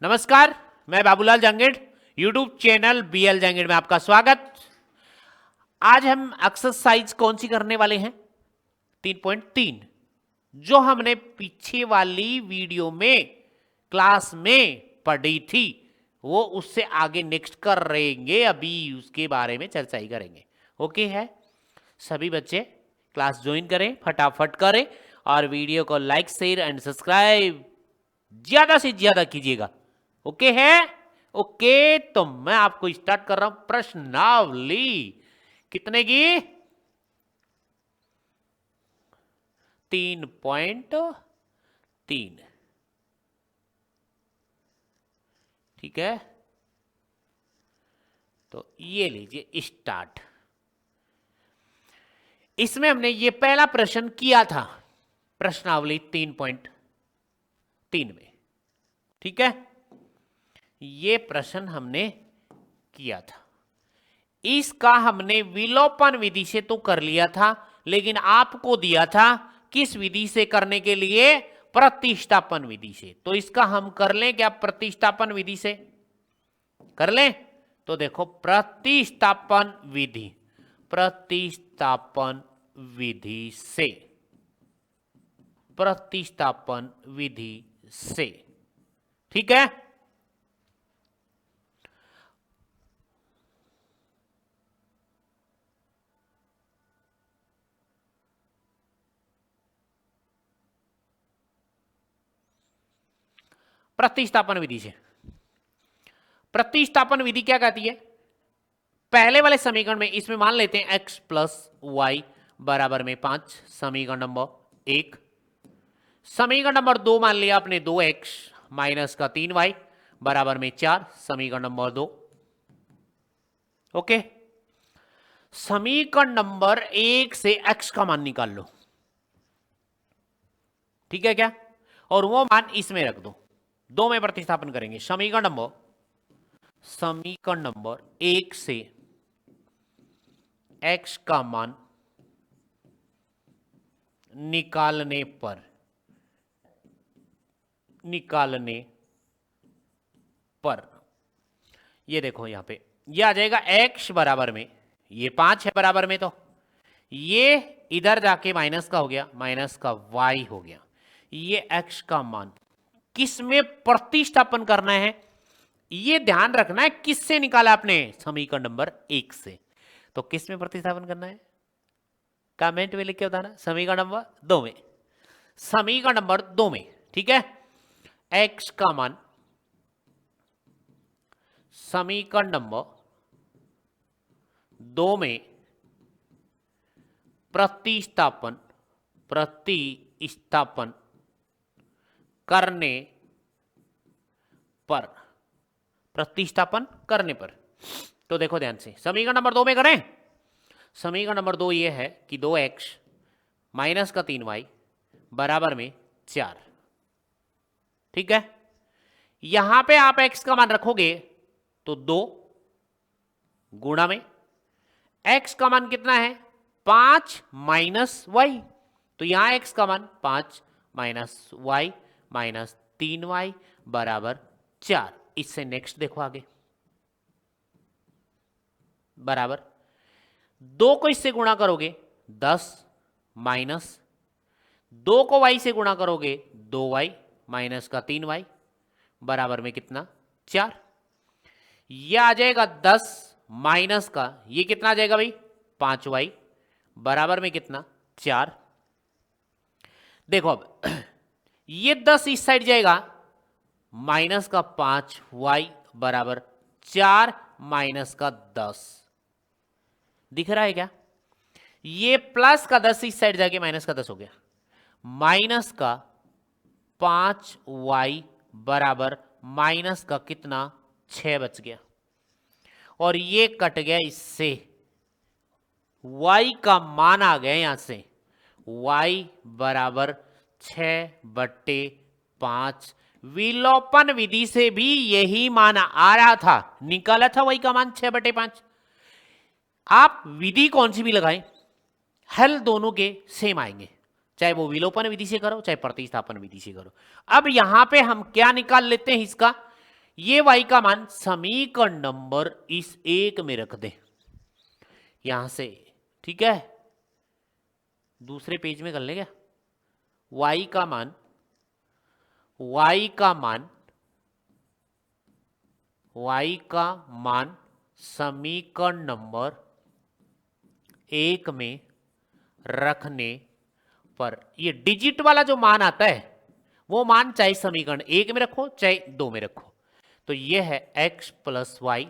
नमस्कार, मैं Babulal Jangid, YouTube channel BL Jangid में आपका स्वागत। आज हम एक्सरसाइज कौन सी करने वाले हैं? 3.3, जो हमने पीछे वाली वीडियो में क्लास में पढ़ी थी, वो उससे आगे नेक्स्ट कर रहेंगे। अभी उसके बारे में चर्चा ही करेंगे। ओके है? सभी बच्चे क्लास ज्वाइन करें, फटाफट करें और वीडियो को लाइक, शेयर एंड सब्सक्राइब ज्यादा से ज्यादा कीजिएगा। ओके है? ओके, तो मैं आपको स्टार्ट कर रहा हूं प्रश्नावली। कितने की? 3.3। ठीक है, तो ये लीजिए स्टार्ट। इसमें हमने ये पहला प्रश्न किया था प्रश्नावली 3.3 में। ठीक है, ये प्रश्न हमने किया था। इसका हमने विलोपन विधि से तो कर लिया था, लेकिन आपको दिया था किस विधि से करने के लिए? प्रतिस्थापन विधि से। तो इसका हम कर लें क्या? प्रतिस्थापन विधि से कर लें। तो देखो, प्रतिस्थापन विधि, प्रतिस्थापन विधि से, प्रतिस्थापन विधि से। ठीक है, प्रतिस्थापन विधि से। प्रतिस्थापन विधि क्या कहती है? पहले वाले समीकरण में इसमें मान लेते हैं x प्लस वाई बराबर में 5, समीकरण नंबर 1। समीकरण नंबर 2 मान लिया आपने 2x माइनस का 3y बराबर में 4, समीकरण नंबर 2। ओके, समीकरण नंबर 1 से x का मान निकाल लो। ठीक है क्या? और वो मान इसमें रख दो, 2 में प्रतिस्थापन करेंगे। समीकरण नंबर 1 से x का मान निकालने पर ये देखो, यहां पे ये आ जाएगा x बराबर में, ये 5 है बराबर में, तो ये इधर जाके माइनस का हो गया, माइनस का y हो गया। ये x का मान किस में प्रतिस्थापन करना है, ये ध्यान रखना है। किससे निकाला आपने? समीकरण नंबर 1 से। तो किस में प्रतिस्थापन करना है? कमेंट में लिख के बताना। समीकरण नंबर 2 में, समीकरण नंबर 2 में। ठीक है, x का मान समीकरण नंबर 2 में प्रतिस्थापन करने पर, प्रतिस्थापन करने पर। तो देखो ध्यान से, समीकरण नंबर 2 में करें। समीकरण नंबर 2 ये है कि 2x माइनस का 3y बराबर में 4। ठीक है, यहां पे आप x का मान रखोगे तो 2 गुणा में x का मान कितना है? 5 माइनस y। तो यहां x का मान 5 माइनस y माइनस 3y बराबर 4। इससे नेक्स्ट देखो आगे, बराबर 2 को इससे गुणा करोगे 10 माइनस 2 को y से गुणा करोगे 2y माइनस का 3y बराबर में कितना? 4। यह आ जाएगा 10 माइनस का, ये कितना आ जाएगा भाई? 5y बराबर में कितना? 4। देखो अब ये 10 इस साइड जाएगा, माइनस का 5y बराबर 4 माइनस का 10। दिख रहा है क्या? ये प्लस का 10 इस साइड जाके माइनस का 10 हो गया, माइनस का 5y बराबर माइनस का कितना? 6 बच गया। और ये कट गया इससे, y का मान आ गया यहां से, y बराबर 6/5। विलोपन विधि से भी यही मान आ रहा था, निकाला था y का मान 6/5। आप विधि कौन सी भी लगाएं, हल दोनों के सेम आएंगे, चाहे वो विलोपन विधि से करो चाहे प्रतिस्थापन विधि से करो। अब यहां पे हम क्या निकाल लेते हैं इसका? ये y का मान समीकरण नंबर इस एक में रख दे यहां से, ठीक है। दूसरे पेज में कर ले क्या, y का मान, y का मान, y का मान समीकरण नंबर एक में रखने पर ये डिजिट वाला जो मान आता है वो मान चाहे समीकरण एक में रखो चाहे दो में रखो, तो ये है x प्लस वाई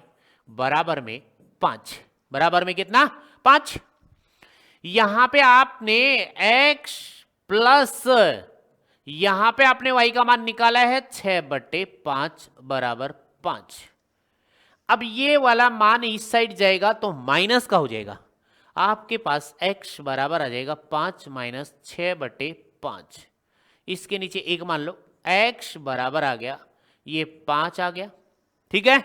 बराबर में 5, बराबर में कितना 5। यहां पे आपने x प्लस यहां पे आपने y का मान निकाला है 6/5 बराबर 5। अब ये वाला मान इस साइड जाएगा तो माइनस का हो जाएगा, आपके पास x बराबर आ जाएगा 5 माइनस 6/5। इसके नीचे एक मान लो, x बराबर आ गया ये 5 आ गया, ठीक है।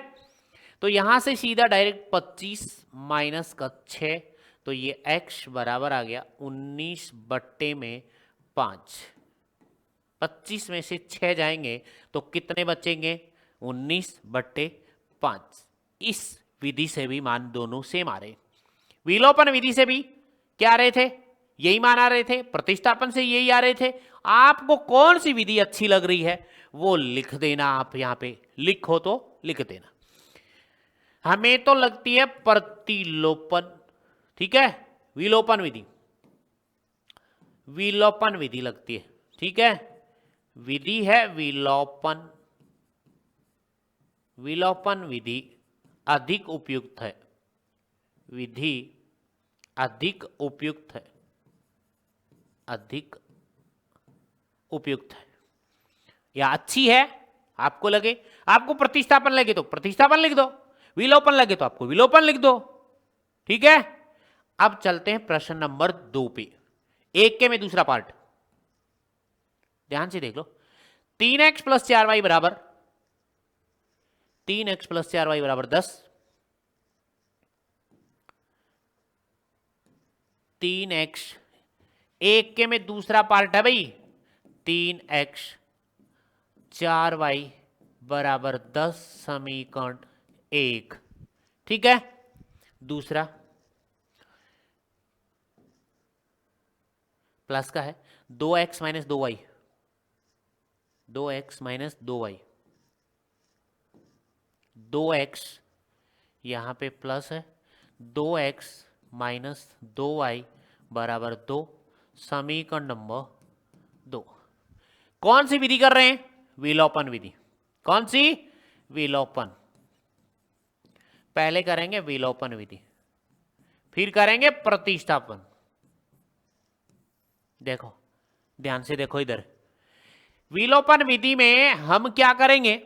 तो यहां से सीधा डायरेक्ट 25 माइनस का 6, तो ये x बराबर आ गया 19/5। 25 में से 6 जाएंगे तो कितने बचेंगे 19/5। इस विधि से भी मान दोनों सेम आ रहे, विलोपन विधि से भी क्या आ रहे थे, यही मान आ रहे थे, प्रतिस्थापन से यही आ रहे थे। आपको कौन सी विधि अच्छी लग रही है वो लिख देना, आप यहां पे लिखो तो लिख देना। हमें तो लगती है प्रतिलोपन, ठीक है, विलोपन विधि, विलोपन विधि लगती है, ठीक है। विधि है विलोपन, विलोपन विधि अधिक उपयुक्त है, विधि अधिक उपयुक्त है, अधिक उपयुक्त है या अच्छी है। आपको लगे, आपको प्रतिस्थापन लगे तो प्रतिस्थापन लिख दो, विलोपन लगे तो आपको विलोपन लिख दो, ठीक है। अब चलते हैं प्रश्न नंबर 2 पे, एक के में दूसरा पार्ट ध्यान से देख लो। 3x प्लस 4y बराबर 3x प्लस 4y बराबर 10, 3x, एक के में दूसरा पार्ट है भाई 3x 4y बराबर 10 समीकरण 1, ठीक है। दूसरा प्लस का है 2x minus 2y, 2x minus 2y, 2x यहां पे प्लस है, 2x माइनस 2y बराबर 2 समीकरण नंबर 2। कौन सी विधि कर रहे हैं, विलोपन विधि। कौन सी, विलोपन। पहले करेंगे विलोपन विधि, फिर करेंगे प्रतिस्थापन। देखो ध्यान से देखो इधर, विलोपन विधि में हम क्या करेंगे,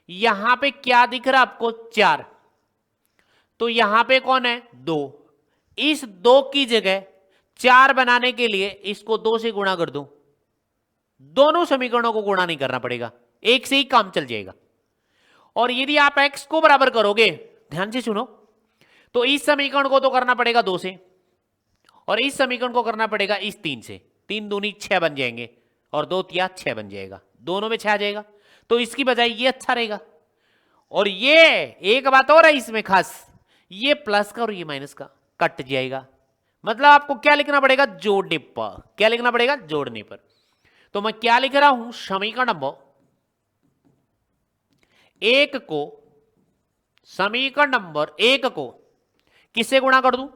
यहां पे क्या दिख रहा है आपको 4, तो यहां पे कौन है 2, इस 2 की जगह 4 बनाने के लिए इसको 2 से गुणा कर दो, दोनों समीकरणों को गुणा नहीं करना पड़ेगा, एक से ही काम चल जाएगा। और यदि आप x को बराबर करोगे, ध्यान से सुनो, तो इस समीकरण को तो करना पड़ेगा 2 से और इस समीकरण को करना पड़ेगा इस 3 से, 3 दूनी 6 बन जाएंगे और 2 तिया 6 बन जाएगा, दोनों में 6 आ जाएगा, तो इसकी बजाय ये अच्छा रहेगा। और ये एक बात और है इसमें खास, ये प्लस का और ये माइनस का कट जाएगा, मतलब आपको क्या लिखना पड़ेगा, जोड़ने पर। क्या लिखना पड़ेगा, जोड़ने पर। तो मैं क्या लिख रहा हूं, समीकरण नंबर 1 को, समीकरण नंबर 1 को किससे गुणा कर दूं,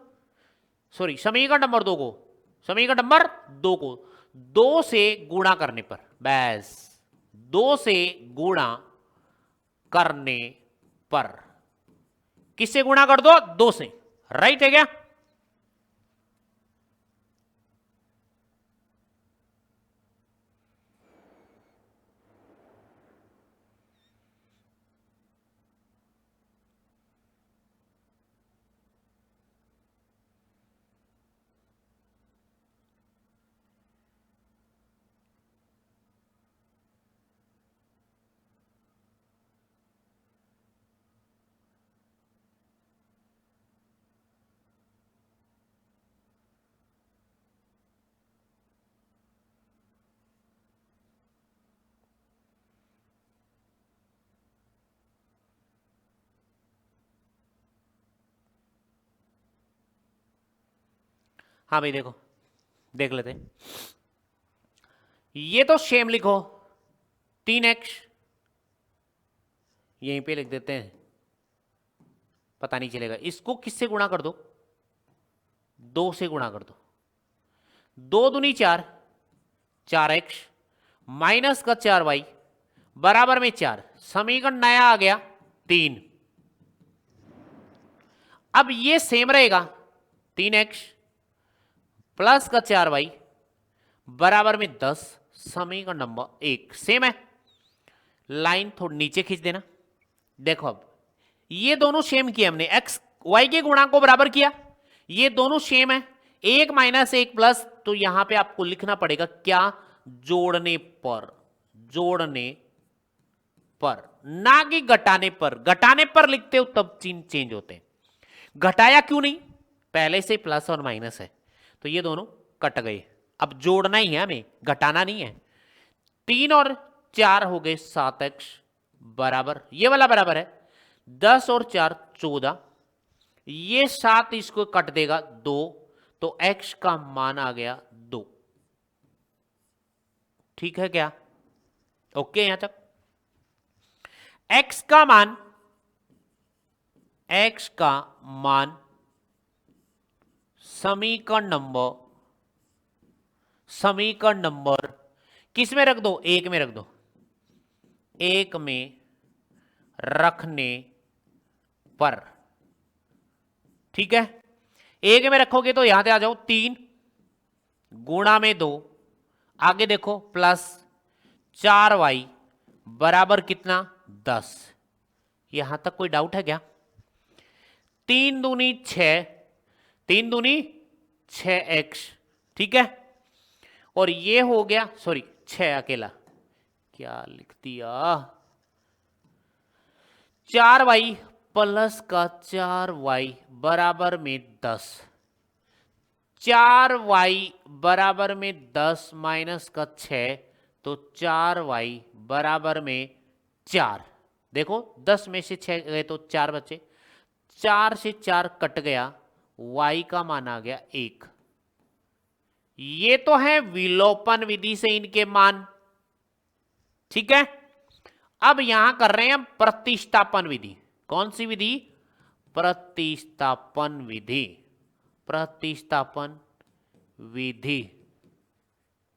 सॉरी समीकरण नंबर 2 को, समीकरण नंबर 2 को 2 से गुणा करने पर, बस 2 से गुणा करने पर, किससे गुणा कर दो, 2 से, राइट है क्या। हाँ भाई देखो, देख लेते हैं। ये तो सेम लिखो, 3x यहीं पे लिख देते हैं, पता नहीं चलेगा। इसको किससे गुणा कर दो, 2 से गुणा कर दो। 2 दूनी 4, 4x माइनस का 4y बराबर में 4। समीकरण नया आ गया 3। अब ये सेम रहेगा, 3x प्लस का 4y बराबर में 10। समीकरण नंबर 1 सेम है। लाइन थोड़ी नीचे खींच देना। देखो अब ये दोनों सेम किए हमने, x y के गुणांक को बराबर किया, ये दोनों सेम है। 1 माइनस 1 प्लस, तो यहां पे आपको लिखना पड़ेगा क्या, जोड़ने पर, जोड़ने पर, ना कि घटाने पर। घटाने पर लिखते हो तब चिन्ह चेंज होते हैं, घटाया क्यों नहीं, पहले से प्लस और माइनस है तो ये दोनों कट गए। अब जोड़ना ही है हमें, घटाना नहीं है। 3 और 4 हो गए 7x बराबर, ये वाला बराबर है 10 और 4 14, ये 7 इसको कट देगा 2, तो x का मान आ गया 2। ठीक है क्या, ओके यहां तक। x का मान, x का मान समीकरण नंबर किस में रख दो, 1 में रख दो। 1 में रखने पर, ठीक है। 1 में रखोगे तो यहां से आ जाओ, 3 गुणा में 2, आगे देखो प्लस 4y बराबर कितना, 10। यहां तक कोई डाउट है क्या। 3 दूनी 6, 3 दूनी 6x, ठीक है। और ये हो गया, सॉरी 6 अकेला, क्या लिख दिया, 4y प्लस का 4y बराबर में 10। 4y बराबर में 10 माइनस का 6, तो 4y बराबर में 4। देखो 10 में से 6 गए तो 4 बचे, 4 से 4 कट गया, y का मान आ गया 1। ये तो है विलोपन विधि से इनके मान, ठीक है। अब यहां कर रहे हैं हम प्रतिस्थापन विधि। कौन सी विधि, प्रतिस्थापन विधि, प्रतिस्थापन विधि,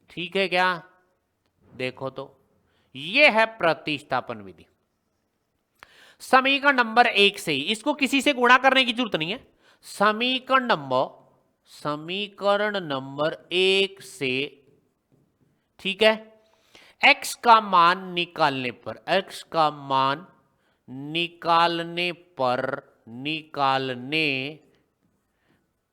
ठीक है क्या। देखो तो ये है प्रतिस्थापन विधि। समीकरण नंबर 1 से ही, इसको किसी से गुणा करने की जरूरत नहीं है। समीकरण नंबर 1 से, ठीक है। x का मान निकालने पर, x का मान निकालने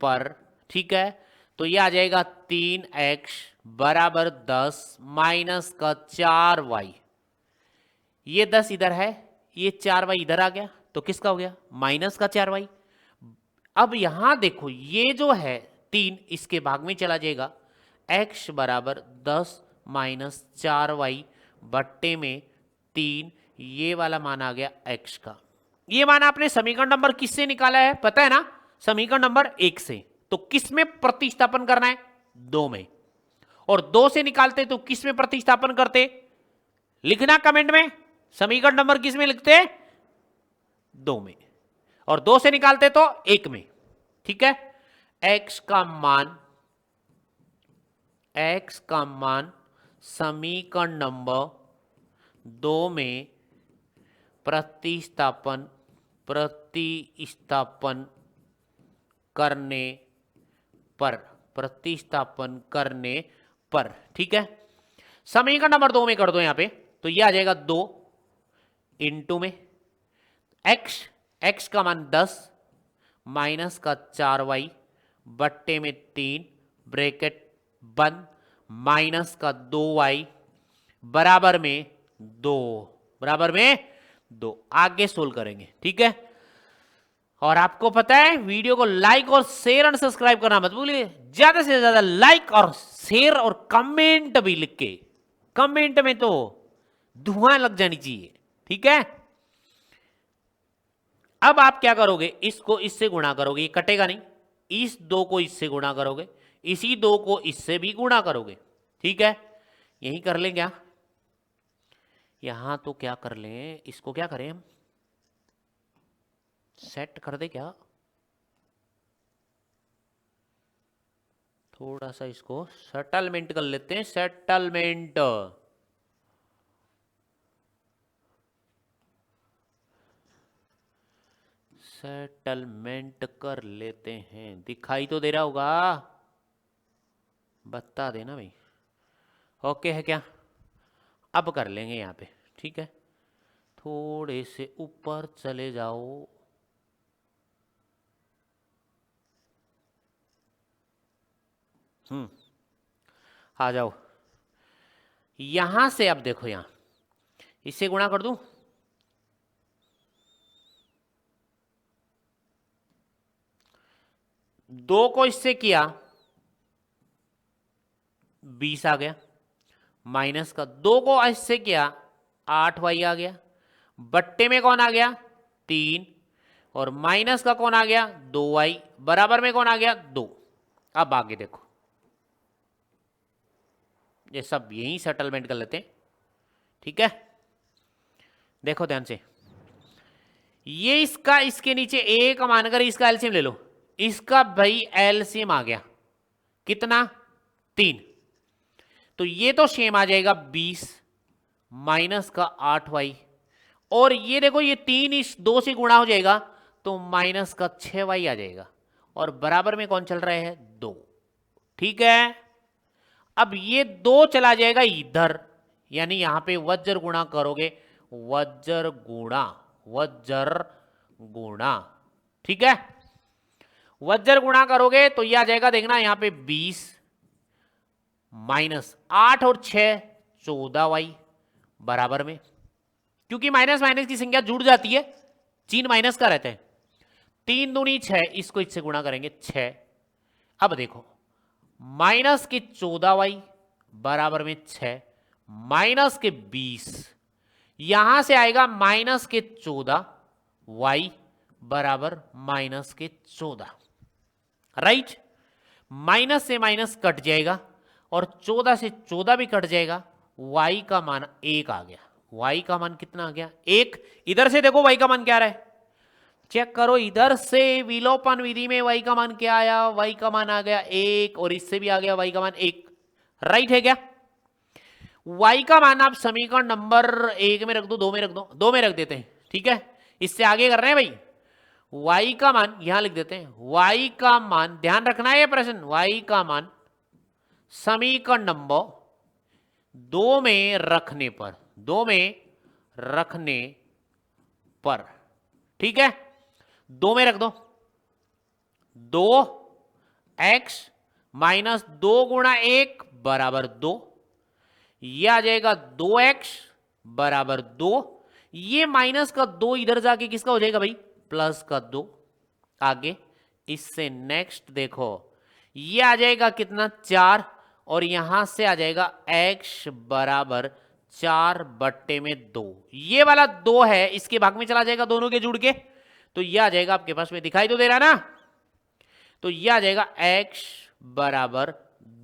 पर, ठीक है, तो यह आ जाएगा 3x बराबर 10 माइनस का 4y। ये 10 इधर है, ये 4y इधर आ गया, तो किसका हो गया, माइनस का 4y। अब यहां देखो ये जो है 3 इसके भाग में चला जाएगा, x बराबर 10 माइनस 4y बट्टे में 3, ये वाला मान आ गया x का। ये मान आपने समीकरण नंबर किससे निकाला है पता है ना, समीकरण नंबर 1 से। तो किस में प्रतिस्थापन करना है, 2 में। और 2 से निकालते तो किस में प्रतिस्थापन करते, लिखना कमेंट में, समीकरण नंबर किस में लिखते, 2 में। और 2 से निकालते तो 1 में, ठीक है। x का मान समीकरण नंबर 2 में प्रतिस्थापन करने पर, ठीक है। समीकरण नंबर 2 में कर दो यहां पे, तो यह आ जाएगा 2 इंटू में x का मान 10 माइनस का 4y बट्टे में 3 ब्रैकेट बंद माइनस का 2y बराबर में 2 आगे सोल्व करेंगे, ठीक है। और आपको पता है वीडियो को लाइक और शेयर और सब्सक्राइब करना मत भूलिए। ज्यादा से ज्यादा लाइक और शेयर और कमेंट भी लिख के, कमेंट में तो धुआं लग जानी चाहिए, ठीक है। अब आप क्या करोगे, इसको इससे गुणा करोगे, ये कटेगा नहीं, इस 2 को इससे गुणा करोगे, इसी 2 को इससे भी गुणा करोगे। ठीक है, यही कर लें क्या, यहां तो क्या कर लें, इसको क्या करें हम, सेट कर दे क्या, थोड़ा सा इसको सेटलमेंट कर लेते हैं, सेटलमेंट। सेटलमेंट कर लेते हैं, दिखाई तो दे रहा होगा, बता देना भाई। ओके है क्या, अब कर लेंगे यहाँ पे। ठीक है, थोड़े से ऊपर चले जाओ, आ जाओ। यहां से अब देखो, यहां इससे गुणा कर दूं, दो को इससे किया 20 आ गया, माइनस का 2 को इससे किया 8y आ गया, बट्टे में कौन आ गया 3, और माइनस का कौन आ गया 2y, बराबर में कौन आ गया 2। अब आगे देखो, ये सब यही सेटलमेंट कर लेते हैं। ठीक है, देखो ध्यान से, ये इसका इसके नीचे एक मानकर इसका एलसीएम ले लो, इसका भाई एलसीएम आ गया कितना 3, तो ये तो सेम आ जाएगा 20 माइनस का 8y, और ये देखो ये 3 इस 2 से गुणा हो जाएगा तो माइनस का 6y आ जाएगा, और बराबर में कौन चल रहा है 2। ठीक है, अब ये 2 चला जाएगा इधर, यानी यहां पे वज्र गुणा करोगे, वज्र गुणा। ठीक है, वज्र गुणा करोगे तो ये आ जाएगा, देखना यहां पे 20 माइनस 8 और 6 14y, बराबर में, क्योंकि माइनस माइनस की संख्या जुड़ जाती है, चिन्ह माइनस का रहता है, 3 दूनी 6, इसको इससे गुणा करेंगे 6। अब देखो माइनस के 14y बराबर में 6, माइनस के 20, यहां से आएगा माइनस के 14y बराबर माइनस के 14, राइट। माइनस से माइनस कट जाएगा और 14 से 14 भी कट जाएगा, y का मान 1 आ गया। y का मान कितना आ गया 1। इधर से देखो y का मान क्या आ रहा है, चेक करो, इधर से विलोपन विधि में y का मान क्या आया, y का मान आ गया 1, और इससे भी आ गया y का मान 1, राइट है क्या। y का मान आप समीकरण नंबर 1 में रख दो, 2 में रख दो, 2 में रख देते हैं। ठीक है, इससे आगे कर रहे हैं भाई, y का मान यहां लिख देते हैं, y का मान ध्यान रखना है, ये प्रश्न y का मान समीकरण नंबर 2 में रखने पर, 2 में रखने पर, ठीक है, 2 में रख दो, 2x माइनस 2 गुणा 1 बराबर 2, यह आ जाएगा 2x बराबर 2, ये माइनस का 2 इधर जाके किसका हो जाएगा भाई प्लस का 2। आगे इससे नेक्स्ट देखो, ये आ जाएगा कितना 4, और यहां से आ जाएगा x बराबर 4 बट्टे में 2, ये वाला 2 है इसके भाग में चला जाएगा दोनों के जुड़ के, तो ये आ जाएगा आपके पास में, दिखाई तो दे रहा ना, तो ये आ जाएगा x बराबर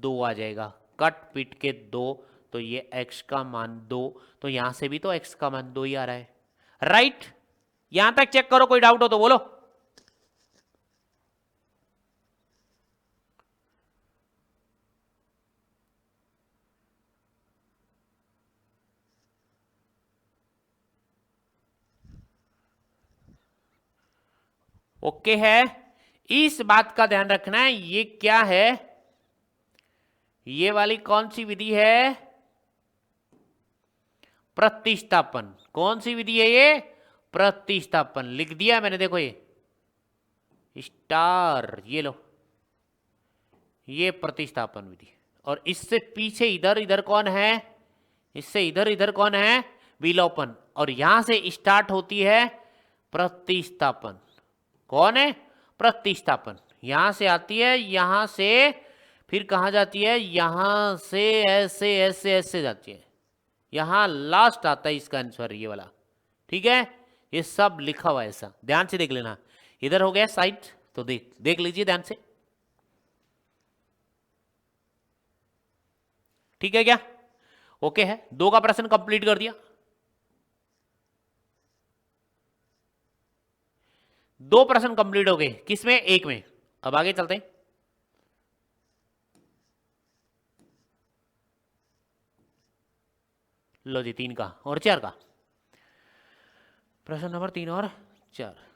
2 आ जाएगा, कट पिट के 2, तो ये x का मान 2, तो यहां से भी तो x का मान 2 ही आ रहा है, राइट। यहां तक चेक करो, कोई डाउट हो तो बोलो। ओके है, इस बात का ध्यान रखना है, ये क्या है, ये वाली कौन सी विधि है, प्रतिस्थापन। कौन सी विधि है ये, प्रतिस्थापन, लिख दिया मैंने, देखो ये स्टार, ये लो, ये प्रतिस्थापन विधि, और इससे पीछे इधर इधर कौन है, इससे इधर इधर कौन है विलोपन, और यहां से स्टार्ट होती है प्रतिस्थापन। कौन है प्रतिस्थापन, यहां से आती है, यहां से फिर कहां जाती है, यहां से ऐसे ऐसे ऐसे जाती है, यहां लास्ट आता है इसका आंसर ये वाला। ठीक है, ये सब लिखा हुआ है ऐसा, ध्यान से देख लेना। इधर हो गया साइड, तो देख लीजिए ध्यान से। ठीक है क्या? ओके है, 2 का प्रश्न कंप्लीट कर दिया। 2 प्रश्न कंप्लीट हो गए, किसमें? एक में। अब आगे चलते हैं। लो जी, 3 का और 4 का प्रश्न नंबर 3 और 4।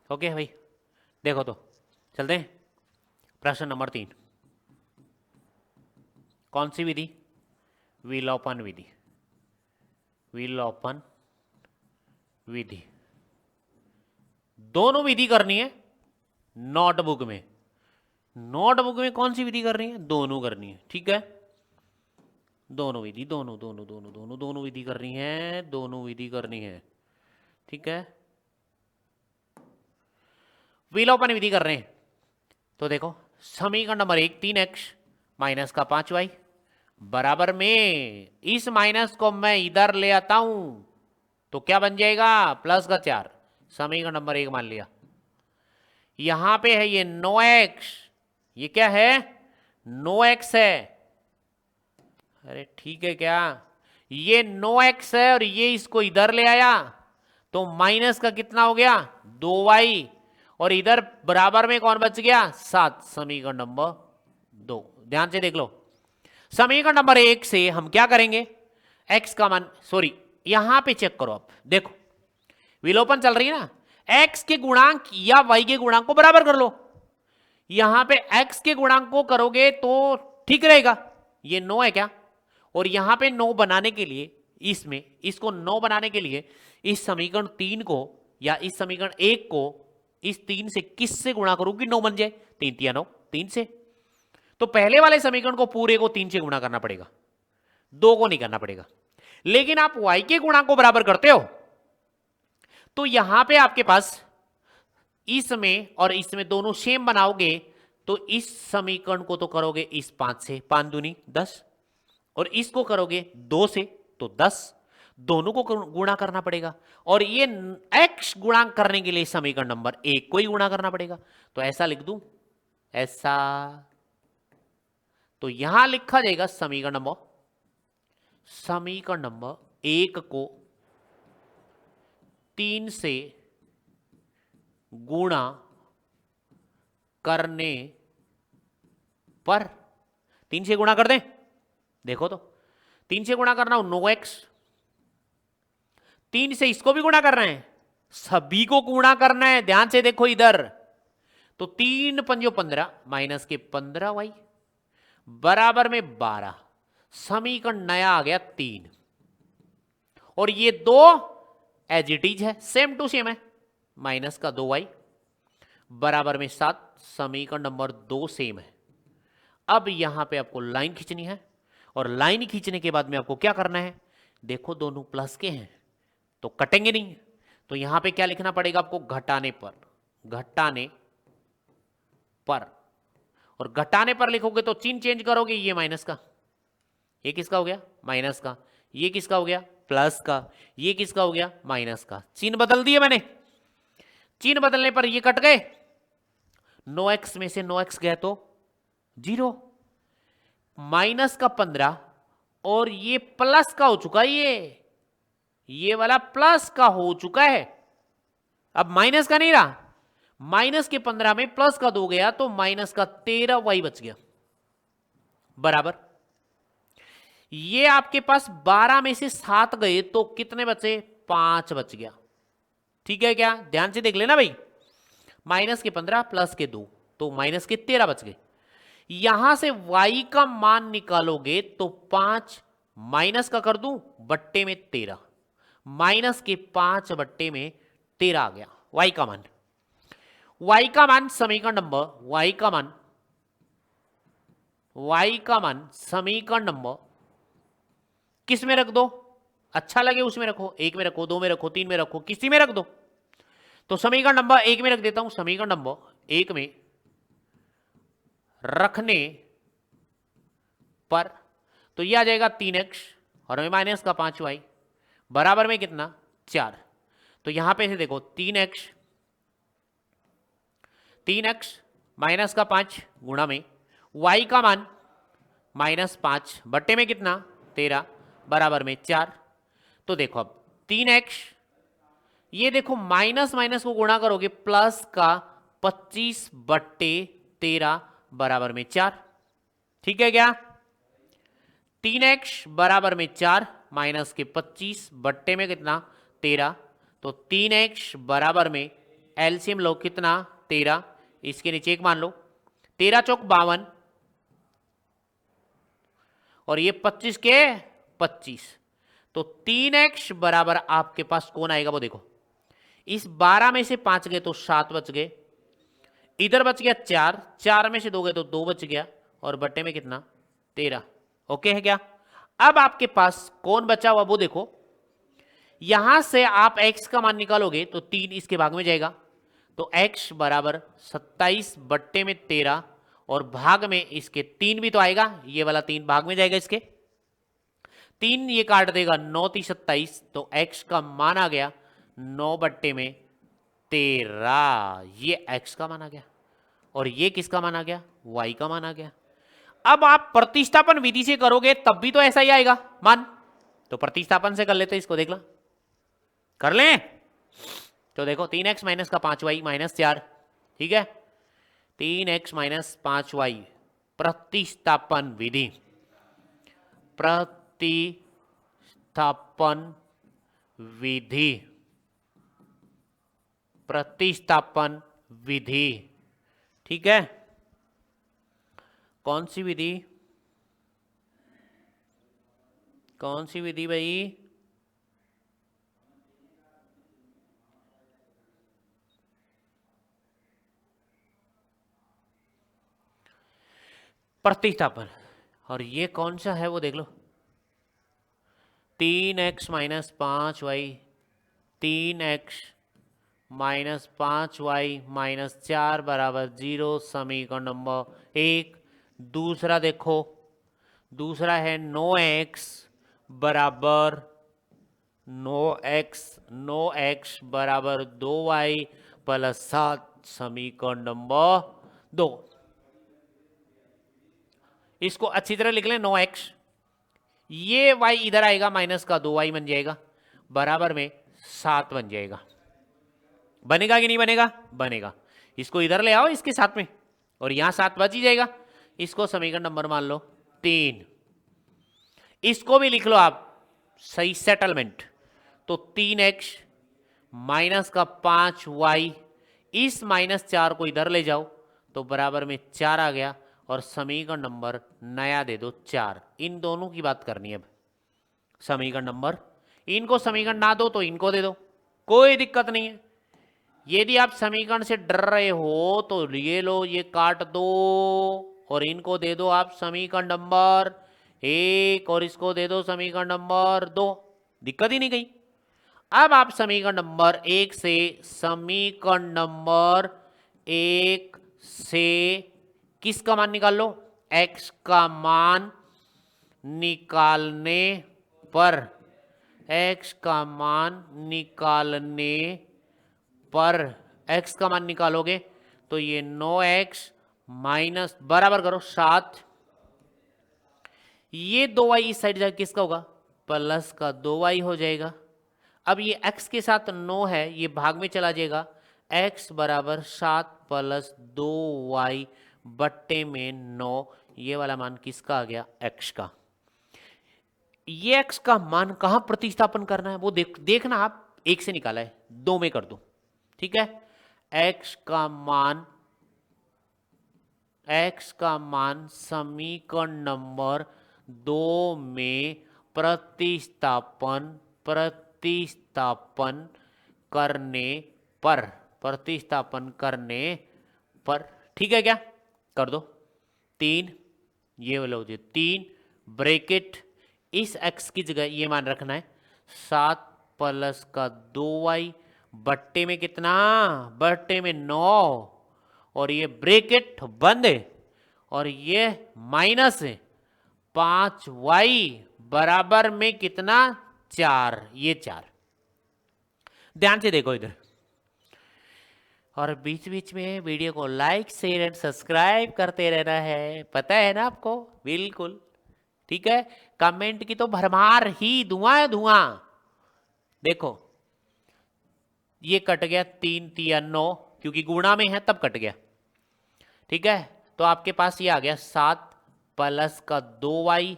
ओके भाई, देखो तो चलते हैं। प्रश्न नंबर 3, कौन सी विधि? विलोपन विधि। विलोपन विधि, दोनों विधि करनी है नोटबुक में। नोटबुक में कौन सी विधि करनी है? दोनों करनी है, ठीक है। दोनों विधि, दोनों दोनों दोनों दोनों दोनों विधि करनी है, दोनों विधि करनी है, ठीक है। विलोपन विधि कर रहे हैं तो देखो, समीकरण नंबर 1 3x माइनस का 5y बराबर में इस माइनस को मैं इधर ले आता हूं तो क्या बन जाएगा? प्लस का 4। समीकरण नंबर 1 मान लिया। यहां पे है ये 9x, ये क्या है? 9x है। अरे ठीक है क्या? ये 9x है और ये इसको इधर ले आया तो माइनस का कितना हो गया? 2y, और इधर बराबर में कौन बच गया? 7। समीकरण नंबर 2, ध्यान से देख लो। समीकरण नंबर 1 से हम क्या करेंगे? x का मान, सॉरी यहां पे चेक करो आप, देखो विलोपन चल रही है ना, x के गुणांक या y के गुणांक को बराबर कर लो। यहां पे x के गुणांक को करोगे तो ठीक रहेगा। ये 9 है क्या? और यहां पे 9 बनाने के लिए, इसमें इसको 9 बनाने के लिए इस समीकरण 3 को या इस समीकरण 1 को इस 3 से किससे गुणा करूं कि 9 बन जाए? 3 3 9, 3 से। तो पहले वाले समीकरण को पूरे को 3 से गुणा करना पड़ेगा, 2 को नहीं करना पड़ेगा। लेकिन आप y के गुणांक को बराबर करते हो तो यहां पे आपके पास इसमें और इसमें दोनों सेम बनाओगे तो इस समीकरण को तो करोगे इस 5 से, 5 दूनी 10, और इसको करोगे 2 से तो 10, दोनों को गुणा करना पड़ेगा। और ये x गुणा करने के लिए समीकरण नंबर 1 को ही गुणा करना पड़ेगा। तो ऐसा लिख दूं, ऐसा, तो यहां लिखा जाएगा समीकरण नंबर 1 को 3 से गुणा करने पर, 3 से गुणा कर दें, देखो तो 3 से गुणा करना हो 9x, 3 से इसको भी गुणा करना है, सभी को गुणा करना है, ध्यान से देखो इधर। तो 3 पंजो 15 माइनस के 15y बराबर में 12। समीकरण नया आ गया 3, और ये 2 एज इट इज है, सेम टू सेम है, माइनस का 2y बराबर में 7। समीकरण नंबर 2 सेम है। अब यहां पे आपको लाइन खींचनी है, और लाइन खींचने के बाद में आपको क्या करना है? देखो दोनों प्लस के हैं तो कटेंगे नहीं, तो यहां पे क्या लिखना पड़ेगा आपको? घटाने पर, घटाने पर। और घटाने पर लिखोगे तो चिन्ह चेंज करोगे, ये माइनस का, ये किसका हो गया? माइनस का। ये किसका हो गया? प्लस का। ये किसका हो गया? माइनस का। चिन्ह बदल दिए मैंने, चिन्ह बदलने पर ये कट गए, 9x में से 9x गए तो 0, माइनस का 15 और ये प्लस का हो चुका है, ये वाला प्लस का हो चुका है, अब माइनस का नहीं रहा। माइनस के 15 में प्लस का 2 गया तो माइनस का 13y बच गया, बराबर। ये आपके पास 12 में से 7 गए तो कितने बचे? 5 बच गया। ठीक है क्या? ध्यान से देख लेना भाई। माइनस के 15 प्लस के 2 तो माइनस के 13 बच गए। यहां से y का मान निकालोगे तो 5 माइनस का कर दूं बट्टे में 13, माइनस के 5 बट्टे में 13 आ गया y का मान। y का मान समीकरण नंबर y का मान समीकरण नंबर किस में रख दो? अच्छा लगे उसमें रखो, 1 में रखो, 2 में रखो, 3 में रखो, किसी में रख दो। तो समीकरण नंबर 1 में रख देता हूं। समीकरण नंबर 1 में रखने पर तो यह आ जाएगा 3x और हमें माइनस का 5y बराबर में कितना? 4। तो यहां पे से देखो 3x माइनस का 5 गुणा में y का मान -5 बट्टे में कितना? 13 बराबर में 4। तो देखो अब 3x, ये देखो माइनस माइनस को गुणा करोगे प्लस का 25 बट्टे 13 बराबर में 4। ठीक है क्या? 3x बराबर में 4 माइनस के 25 बट्टे में कितना? 13। तो 3x बराबर में एलसीएम लो कितना? 13। इसके नीचे एक मान लो, 13 चौक 52 और ये 25 के 25। तो 3x बराबर आपके पास कौन आएगा वो देखो। इस 12 में से 5 गए तो 7 बच गए, इधर बच गया 4, 4 में से 2 गए तो 2 बच गया और बट्टे में कितना? 13। ओके है क्या? अब आपके पास कौन बचा हुआ वो देखो। यहां से आप x का मान निकालोगे तो 3 इसके भाग में जाएगा तो x बराबर 27 बट्टे में 13 और भाग में इसके 3 भी तो आएगा, ये वाला 3 भाग में जाएगा इसके 3, ये काट देगा 9 3 27। तो x का मान आ गया 9 बट्टे में 13, ये x का मान आ गया। और ये किसका मान आ गया? y का मान आ गया। अब आप प्रतिस्थापन विधि से करोगे तब भी तो ऐसा ही आएगा मान। तो प्रतिस्थापन से कर लेते इसको, देख ला, कर लें। तो देखो 3x माइनस का 5y माइनस 4। ठीक है, 3x माइनस 5y प्रतिस्थापन विधि, प्रतिस्थापन विधि, प्रतिस्थापन विधि। ठीक है, कौन सी विधि? कौन सी विधि भाई? प्रतिस्थापन। और ये कौन सा है वो देख लो। 3x minus 5y, 3x minus 5y minus 4 बराबर 0, समीकरण नंबर 1। दूसरा देखो, दूसरा है 9x बराबर 9x बराबर 2y प्लस 7, समीकरण नंबर 2। इसको अच्छी तरह लिख लें। 9x, ये y इधर आएगा माइनस का 2y बन जाएगा बराबर में 7 बन जाएगा। बनेगा कि नहीं बनेगा? बनेगा। इसको इधर ले आओ इसके साथ में और यहां 7 बच ही जाएगा। इसको समीकरण नंबर मान लो 3। इसको भी लिख लो आप, सही सेटलमेंट। तो 3x माइनस का 5y, इस माइनस 4 को इधर ले जाओ तो बराबर में 4 आ गया और समीकरण नंबर नया दे दो 4। इन दोनों की बात करनी है अब। समीकरण नंबर, इनको समीकरण ना दो तो इनको दे दो, कोई दिक्कत नहीं है। यदि आप समीकरण से डर रहे हो तो ये लो, ये काट दो और इनको दे दो आप समीकरण नंबर 1 और इसको दे दो समीकरण नंबर 2, दिक्कत ही नहीं गई। अब आप समीकरण नंबर 1 से, समीकरण नंबर 1 से किसका मान निकाल लो? x का मान निकालने पर, x का मान निकालने पर, x का मान निकालोगे तो ये 9x माइनस बराबर करो 7, ये 2y इस साइड जाकर किसका होगा? प्लस का 2y हो जाएगा। अब ये x के साथ 9 है, ये भाग में चला जाएगा, x बराबर 7 प्लस 2y बट्टे में 9, ये वाला मान किसका आ गया? x का। ये x का मान कहां प्रतिस्थापन करना है वो देखना आप, एक से निकाला है, दो में कर दो, ठीक है। x का मान समीकरण नंबर 2 में प्रतिस्थापन करने पर, ठीक है क्या, कर दो। 3, ये लो जी 3 ब्रैकेट, इस x की जगह ये मान रखना है 7 प्लस का 2y बट्टे में कितना, बट्टे में 9, और ये ब्रैकेट बंद है और ये माइनस है 5y बराबर में कितना, 4, ये 4। ध्यान से देखो इधर, और बीच बीच में वीडियो को लाइक शेयर एंड सब्सक्राइब करते रहना है, पता है ना आपको, बिल्कुल, ठीक है। कमेंट की तो भरमार ही, धुआं है धुआं। देखो ये कट गया, 3 3 9, क्योंकि गुणा में है तब कट गया, ठीक है। तो आपके पास ये आ गया 7 प्लस का 2y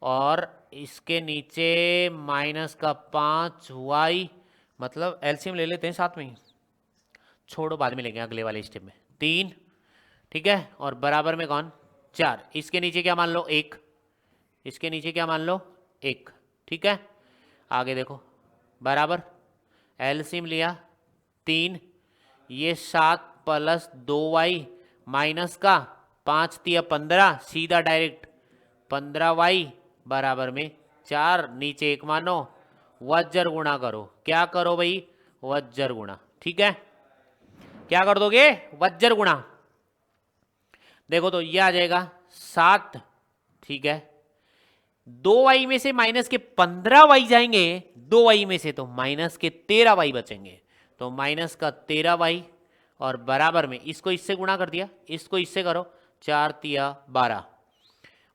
और इसके नीचे माइनस का 5y, मतलब एलसीएम ले लेते हैं साथ में ही, छोड़ो बाद में लेंगे अगले वाले स्टेप में। 3, ठीक है, और बराबर में कौन, 4, इसके नीचे क्या मान लो 1, इसके नीचे क्या मान लो 1, ठीक है। आगे देखो बराबर, एलसीएम लिया 3, ये 7 प्लस 2y माइनस का 5 3 15, सीधा डायरेक्ट 15y बराबर में 4, नीचे 1 मानो, वज्र गुणा करो, क्या करो भाई, वज्र गुणा, ठीक है। क्या कर दोगे, वज्र गुणा। देखो तो ये आ जाएगा 7, ठीक है, 2y में से माइनस के 15y जाएंगे, 2y में से तो माइनस के 13y बचेंगे, तो माइनस का 13y और बराबर में, इसको इससे गुणा कर दिया, इसको इससे करो, 4 3 12,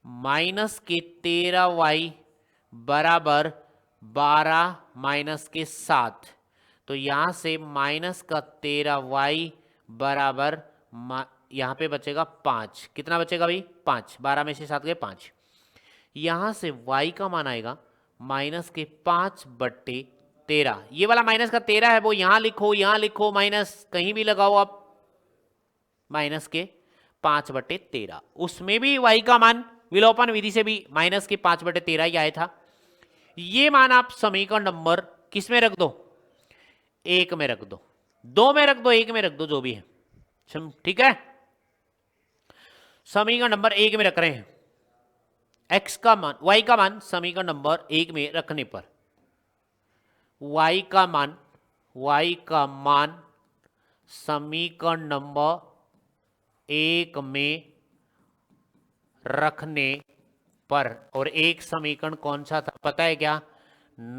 माइनस के 13y बराबर 12 माइनस के 7, तो यहां से माइनस का 13y बराबर यहां पे बचेगा 5, कितना बचेगा भाई, 5, 12 में से 7 गए 5, यहां से y का मान आएगा माइनस के 5/13, ये वाला माइनस का 13 है वो यहां लिखो माइनस कहीं भी लगाओ आप, माइनस के 5/13, उसमें भी y का मान विलोपन विधि से भी माइनस के 5/13 ही आया था। ये मान आप समीकरण नंबर किस में रख दो, 1 में रख दो, 2 में रख दो, 1 में रख दो, जो भी है, ठीक है। समीकरण नंबर 1 में रख रहे हैं, x का मान, y का मान समीकरण नंबर 1 में रखने पर, y का मान समीकरण नंबर 1 में रखने पर, और एक समीकरण कौन सा था पता है क्या,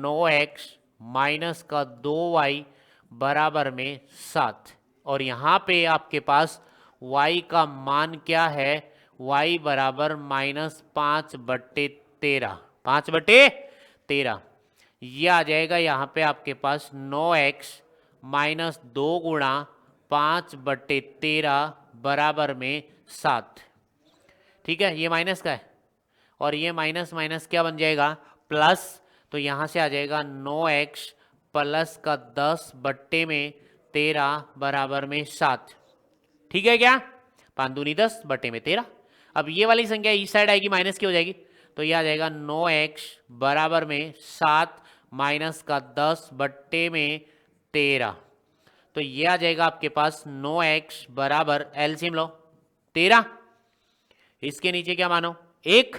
9x माइनस का 2y बराबर में 7, और यहां पे आपके पास y का मान क्या है, y बराबर माइनस 5/13, 5/13, ये आ जाएगा यहां पे आपके पास 9x माइनस 2 गुणा 5/13 बराबर में 7, ठीक है। ये माइनस का है और ये माइनस माइनस क्या बन जाएगा, प्लस, तो यहां से आ जाएगा 9x प्लस का 10/13 बराबर में 7, ठीक है क्या, 5 दूनी 10/13। अब ये वाली संख्या इस साइड आएगी, माइनस की हो जाएगी, तो ये आ जाएगा 9x बराबर में 7 माइनस का 10/13, तो ये आ जाएगा आपके पास 9x बराबर, एलसीएम लो 13, इसके नीचे क्या मानो 1,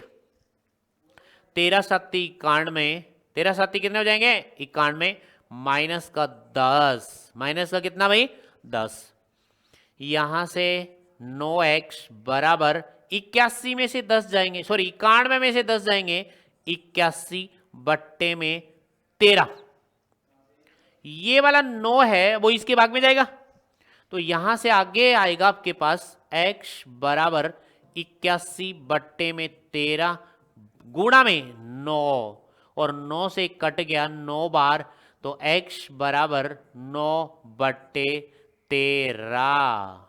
13 7 91, 13 7 कितने हो जाएंगे 91, माइनस का 10, माइनस का कितना भाई 10, यहां से 9x बराबर 81 में से 10 जाएंगे, सॉरी 91 में से 10 जाएंगे, 81/13, ये वाला 9 है वो इसके भाग में जाएगा, तो यहां से आगे आएगा आपके पास x बराबर 81/13 गुणा में 9, और 9 से कट गया 9 बार, तो x बराबर 9/13,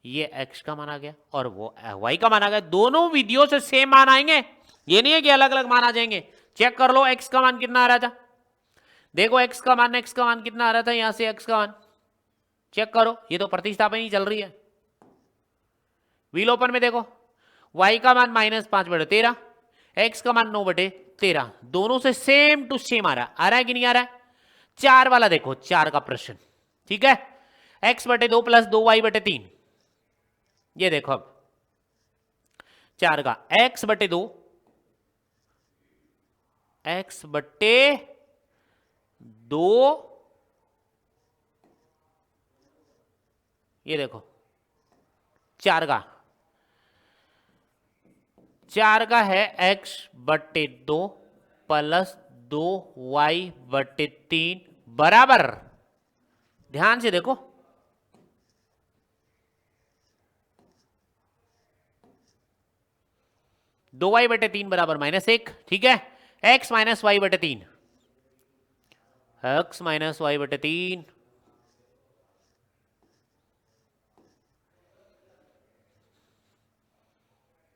ये x का मान आ गया और वो y का मान आ गया। दोनों विधियों से सेम मान आएंगे, ये नहीं है कि अलग अलग मान आ जाएंगे। चेक कर लो x का मान कितना आ रहा था, देखो x का मान कितना आ रहा था, यहां से x का मान चेक करो, ये तो प्रतिस्थापन ही चल रही है। विलोपन में देखो y का मान -5/13, x का मान 9/13, दोनों से सेम टू सेम आ रहा है कि नहीं आ रहा है? 4 वाला देखो, 4 का प्रश्न, ठीक है, x/2 + 2y/3, ये देखो अब 4 का x/2 ये देखो 4 का है x/2 + 2y/3 बराबर, ध्यान से देखो, (2y/3 बराबर -1), ठीक है, x - y/3, x - y/3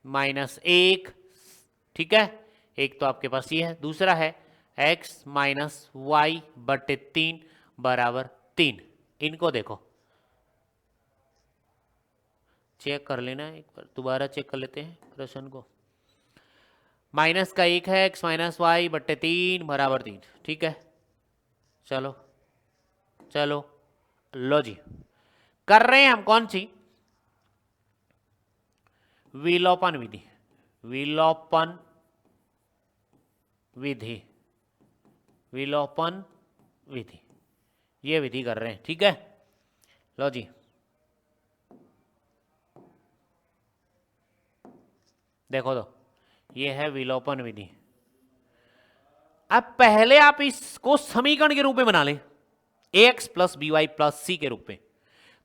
-1, ठीक है, एक तो आपके पास ये है, दूसरा है x - y/3 बराबर 3, इनको देखो चेक कर लेना, एक बार दोबारा चेक कर लेते हैं प्रश्न को। माइनस का 1 है, x - y/3 बराबर 3, ठीक है, चलो चलो लो जी, कर रहे हैं हम कौन सी? विलोपन विधि, विलोपन विधि, विलोपन विधि, ये विधि कर रहे हैं, ठीक है, लो जी, देखो तो ये है विलोपन विधि। अब पहले आप इसको समीकरण के रूप में बना लें, ax + by + c के रूप में,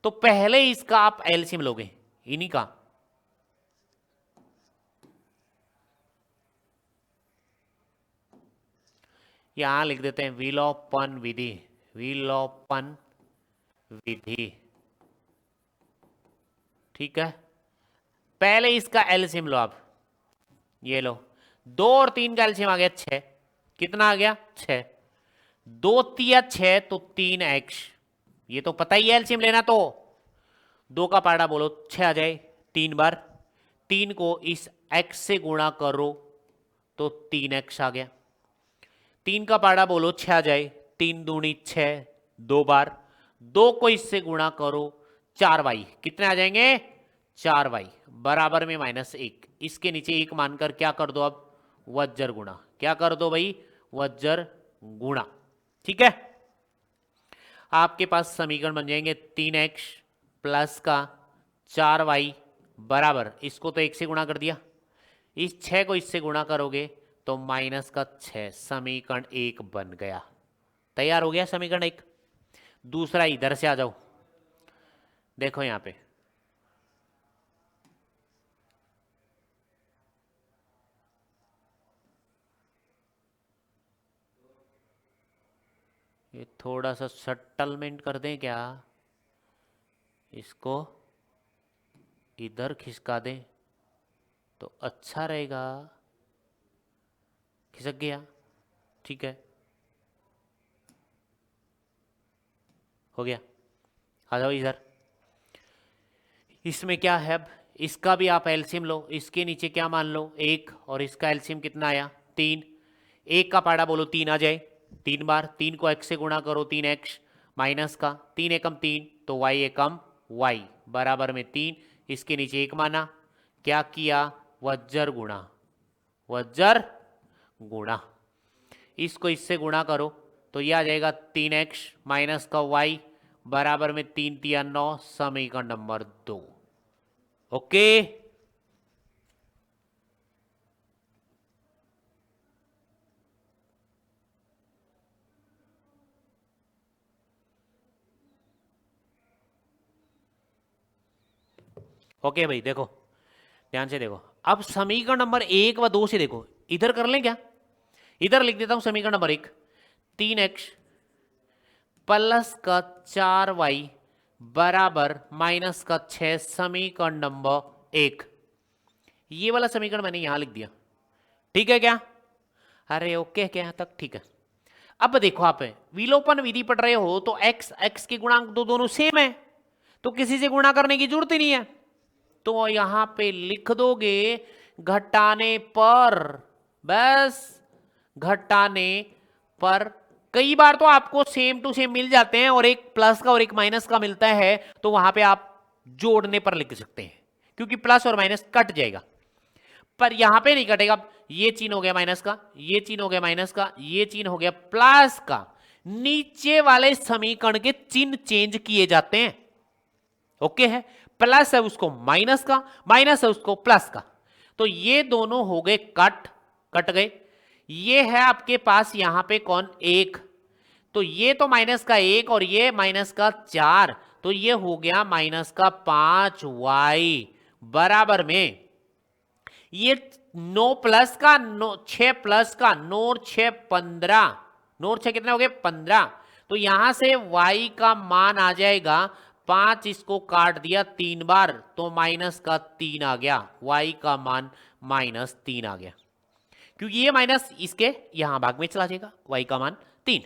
तो पहले इसका आप एलसीएम लोगे, इन्हीं का, यहां लिख देते हैं विलोपन विधि, विलोपन विधि, ठीक है, पहले इसका एलसीएम लो आप, ये लो, 2 और 3 का एलसीएम आ गया 6, कितना आ गया 6, 2 तिया 6 तो 3x, ये तो पता ही है एलसीएम लेना, तो 2 का पाड़ा बोलो 6 आ जाए 3 बार, 3 को इस x से गुणा करो तो 3x आ गया, 3 का पाड़ा बोलो 6 आ जाए, 3 दूनी 6, 2 बार, 2 को इससे गुणा करो 4y, कितने आ जाएंगे 4y बराबर में -1, इसके नीचे 1 मानकर क्या कर दो अब वज्र गुणा, क्या कर दो भाई वज्र गुणा, ठीक है, आपके पास समीकरण बन जाएंगे 3x प्लस का 4y बराबर, इसको तो 1 से गुणा कर दिया, इस 6 को इससे गुणा करोगे तो -6, समीकरण 1 बन गया, तैयार हो गया समीकरण 1। दूसरा इधर से आ जाओ, देखो यहां पे ये थोड़ा सा सेटलमेंट कर दें क्या, इसको इधर खिसका दें तो अच्छा रहेगा, खिसक गया, ठीक है, हो गया, आ जाओ इधर, इसमें क्या है, अब इसका भी आप एलसीएम लो, इसके नीचे क्या मान लो 1, और इसका एलसीएम कितना आया 3, 1 का पाड़ा बोलो 3 आ जाए 3 बार, 3 को x से गुणा करो 3x, माइनस का 3 एकम 3 तो y एकम y बराबर में 3, इसके नीचे 1 माना, क्या किया वज्र गुणा, वज्र गुणा, इसको इससे गुणा करो तो यह आ जाएगा 3x माइनस का y बराबर में 3 तिया 9, समीकरण नंबर 2, ओके, ओके भाई, देखो ध्यान से देखो, अब समीकरण नंबर 1 व 2 से देखो, इधर कर लें क्या, इधर लिख देता हूं समीकरण नंबर 1, 3x प्लस का 4y बराबर माइनस का 6, समीकरण नंबर 1, ये वाला समीकरण मैंने यहां लिख दिया, ठीक है क्या, अरे ओके क्या यहाँ तक ठीक है। अब देखो आप विलोपन विधि पढ़ रहे हो तो x x के गुणांक तो दोनों सेम है, तो किसी से गुणा करने की जरूरत ही नहीं है, तो यहां पे लिख दोगे घटाने पर, बस घटाने पर। कई बार तो आपको सेम टू सेम मिल जाते हैं और एक प्लस का और एक माइनस का मिलता है, तो वहां पे आप जोड़ने पर लिख सकते हैं क्योंकि प्लस और माइनस कट जाएगा, पर यहां पे नहीं कटेगा। ये चिन्ह हो गया माइनस का, ये चिन्ह हो गया माइनस का, ये चिन्ह हो गया प्लस का, नीचे वाले समीकरण के चिन्ह चेंज किए जाते हैं। ओके है, प्लस है उसको माइनस का, माइनस है उसको प्लस का, तो ये दोनों हो गए कट गए। ये है आपके पास यहां पे कौन एक, तो ये तो माइनस का एक और ये माइनस का 4, तो ये हो गया माइनस का 5y बराबर में ये 9 प्लस का 6 प्लस का 9 और 6 15, 9 और 6 कितने हो गए 15, तो यहां से y का मान आ जाएगा 5, इसको काट दिया 3 बार तो माइनस का 3 आ गया, y का मान -3 आ गया, क्योंकि ये माइनस इसके यहां भाग में चला जाएगा, y का मान 3।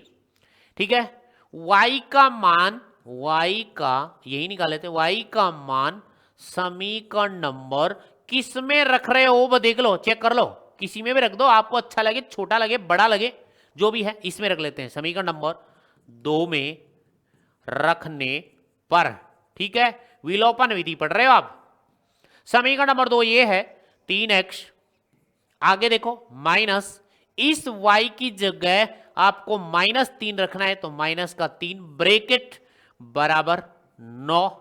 ठीक है, y का मान, y का यही निकाल लेते, y का मान समीकरण नंबर किस में रख रहे हो वो देख लो, चेक कर लो, किसी में भी रख दो, आपको अच्छा लगे, छोटा लगे, बड़ा लगे, जो भी है इसमें रख लेते हैं, समीकरण नंबर 2 में रखने पर। ठीक है, विलोपन विधि पढ़ रहे हो आप। समीकरण नंबर 2 ये है 3x, आगे देखो माइनस, इस y की जगह आपको -3 रखना है, तो माइनस का 3 ब्रैकेट बराबर 9,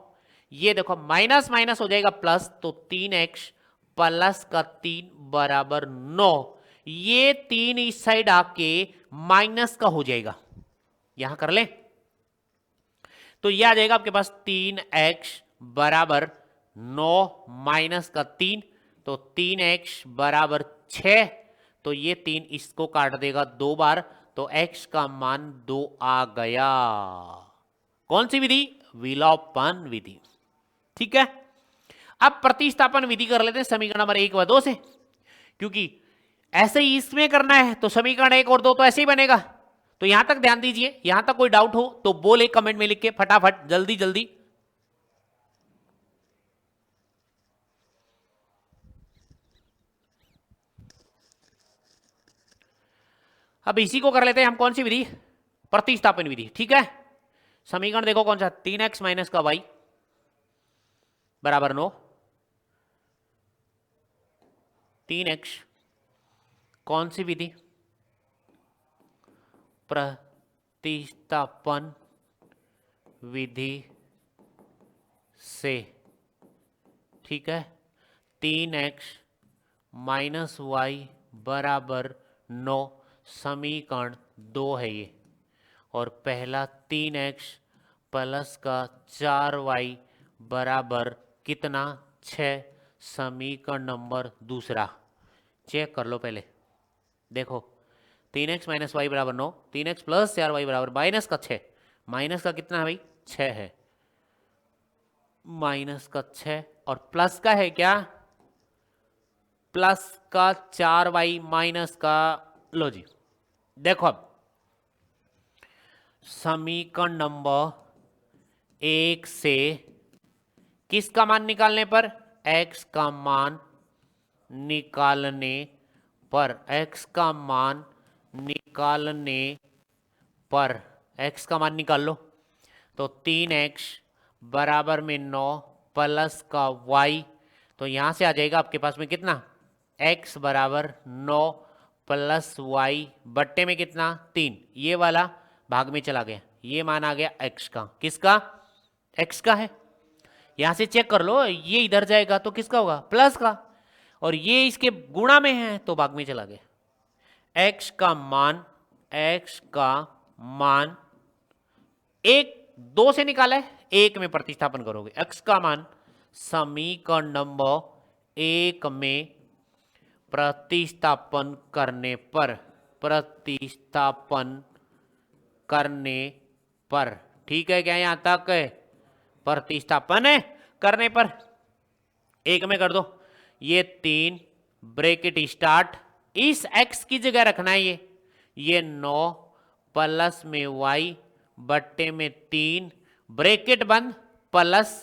ये देखो माइनस माइनस हो जाएगा प्लस, तो 3x प्लस का 3 बराबर 9, ये 3 इस साइड आके माइनस का हो जाएगा, यहां कर ले, तो यह आ जाएगा आपके पास 3x बराबर 9 माइनस का 3, तो 3x बराबर 6, तो ये 3 इसको काट देगा 2 बार, तो x का मान 2 आ गया। कौन सी विधि? विलोपन विधि। ठीक है, अब प्रतिस्थापन विधि कर लेते हैं समीकरण नंबर 1 व 2 से, क्योंकि ऐसे ही इसमें करना है तो समीकरण 1 और 2 तो ऐसे ही बनेगा, तो यहां तक ध्यान दीजिए, यहां तक कोई डाउट हो तो बोले कमेंट में लिख के फटाफट जल्दी जल्दी। अब इसी को कर लेते हैं हम, कौन सी विधि? प्रतिस्थापन विधि। ठीक है, समीकरण देखो कौन सा, 3x माइनस का y बराबर 9, 3x, कौन सी विधि? प्रतिस्थापन विधि से। ठीक है, 3x माइनस वाई बराबर 9 समीकरण 2 है ये, और पहला 3x प्लस का 4y बराबर कितना 6 समीकरण नंबर दूसरा। चेक कर लो पहले, देखो 3x माइनस वाई बराबर 9, 3x प्लस 4y बराबर माइनस का 6, माइनस का कितना है भाई 6 है, माइनस का 6 और प्लस का है क्या, प्लस का 4y माइनस का, लो जी देखो अब समीकरण नंबर 1 से किसका मान निकालने पर, x का मान निकालने पर, x का मान निकालने पर, x का मान निकाल लो, तो 3x बराबर में 9 प्लस का y, तो यहां से आ जाएगा आपके पास में कितना, x बराबर 9 प्लस y बट्टे में कितना 3, ये वाला भाग में चला गया, ये मान आ गया x का, किसका, x का है, यहां से चेक कर लो, ये इधर जाएगा तो किसका होगा, प्लस का, और ये इसके गुणा में है तो भाग में चला गया। x का मान, x का मान 1 2 से निकाला है, 1 में प्रतिस्थापन करोगे, x का मान समीकरण नंबर 1 में प्रतिस्थापन करने पर, प्रतिस्थापन करने पर, ठीक है क्या, यहां तक है प्रतिस्थापन है करने पर 1 में कर दो, ये 3 ब्रैकेट स्टार्ट इस x की जगह रखना है ये 9 प्लस में y बट्टे में 3 ब्रैकेट बंद प्लस